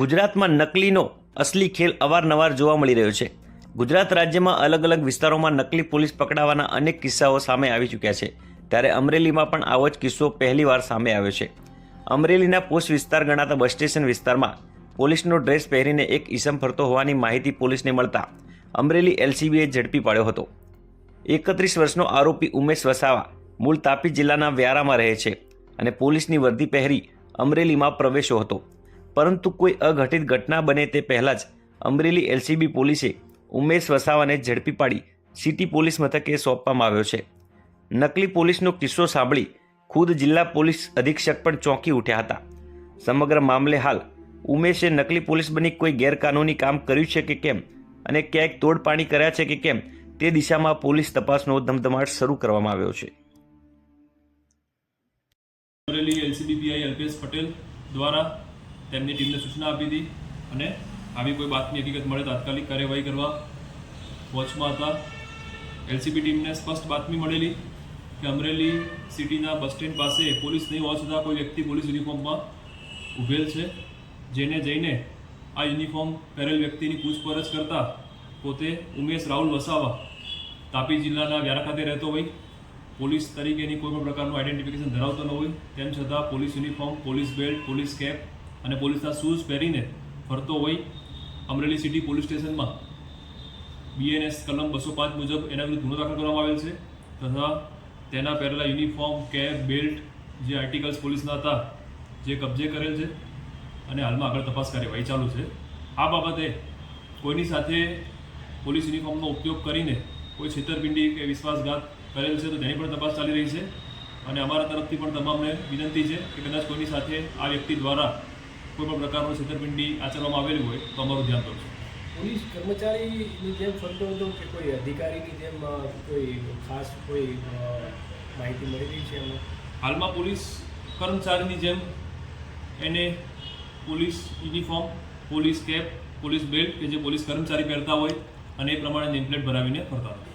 ગુજરાતમાં નકલીનો અસલી ખેલ અવારનવાર જોવા મળી રહ્યો છે। ગુજરાત રાજ્યમાં અલગ અલગ વિસ્તારોમાં નકલી પોલીસ પકડાવાના અનેક કિસ્સાઓ સામે આવી ચૂક્યા છે। ત્યારે અમરેલીમાં પણ આવો જ કિસ્સો પહેલીવાર સામે આવ્યો છે। અમરેલીના પોસ્ટ વિસ્તાર ગણાતા બસ સ્ટેશન વિસ્તારમાં પોલીસનો ડ્રેસ પહેરીને એક ઈસમ ફરતો હોવાની માહિતી પોલીસને મળતા અમરેલી એલસીબીએ ઝડપી પાડ્યો હતો। 31 વર્ષનો આરોપી ઉમેશ વસાવા મૂળ તાપી જિલ્લાના વ્યારામાં રહે છે અને પોલીસની વર્દી પહેરી અમરેલીમાં પ્રવેશ્યો હતો, પરંતુ કોઈ અઘટિત ઘટના બને તે પહેલાં જ અમરેલી એલસીબી પોલીસે ઉમેશ વસાવાને ઝડપી પાડી સિટી પોલીસ મથકે સોંપવામાં આવ્યો છે। નકલી પોલીસનો કિસ્સો સાંભળી ખુદ જિલ્લા પોલીસ અધિક્ષક પણ ચોંકી ઉઠ્યા હતા। સમગ્ર મામલે હાલ ઉમેશે નકલી પોલીસ બની કોઈ ગેરકાનૂની કામ કર્યું છે કે કેમ અને ક્યાંક તોડપાણી કર્યા છે કે કેમ તે દિશામાં પોલીસ તપાસનો ધમધમાટ શરૂ કરવામાં આવ્યો છે। અમરેલી એલસીબી પીઆઈ અલ્પેશ પટેલ દ્વારા તેમની ટીમને સૂચના આપી હતી અને આવી કોઈ બાતમી હકીકત મળે તાત્કાલિક કાર્યવાહી કરવા વોચમાં હતા। એલસીબી ટીમને સ્પષ્ટ બાતમી મળેલી કે અમરેલી સિટીના બસ સ્ટેન્ડ પાસે પોલીસ નહીં હોવા છતાં કોઈ વ્યક્તિ પોલીસ યુનિફોર્મમાં ઊભેલ છે, જેને જઈને આ યુનિફોર્મ પહેરેલ વ્યક્તિની પૂછપરછ કરતા પોતે ઉમેશ રાહુલ વસાવા તાપી જિલ્લાના વ્યારા ખાતે રહેતો હોય, પોલીસ તરીકેની કોઈ પણ પ્રકારનું આઈડેન્ટિફિકેશન ધરાવતો ન હોય, તેમ છતાં police uniform, police belt, police cap અને પોલીસના શૂઝ પહેરીને ફરતો હોય અમરેલી સિટી પોલીસ સ્ટેશનમાં બીએનએસ કલમ 205 મુજબ એના વિરુદ્ધ ગુનો દાખલ કરવામાં આવેલ છે તથા તેના પહેરેલા યુનિફોર્મ, કેપ, બેલ્ટ જે આર્ટિકલ્સ પોલીસના હતા જે કબજે કરેલ છે અને હાલમાં આગળ તપાસ કાર્યવાહી ચાલુ છે। આ બાબતે કોઈની સાથે પોલીસ યુનિફોર્મનો ઉપયોગ કરીને કોઈ છેતરપિંડી કે વિશ્વાસઘાત કરેલ છે તો તેની પણ તપાસ ચાલી રહી છે અને અમારા તરફથી પણ તમામને વિનંતી છે કે કદાચ કોઈની સાથે આ વ્યક્તિ દ્વારા કોઈ પણ પ્રકારનું છેતરપિંડી આચરવામાં આવેલું હોય તો અમારું ધ્યાન દોરશું। પોલીસ કર્મચારીની જેમ ફરતો હતો કે કોઈ અધિકારીની જેમ કોઈ ખાસ કોઈ માહિતી મળી રહી છે એમાં? હાલમાં પોલીસ કર્મચારીની જેમ એને police uniform, police cap, police belt કે જે પોલીસ કર્મચારી પહેરતા હોય અને એ પ્રમાણે નેમપ્લેટ ભરાવીને ફરતા હતા।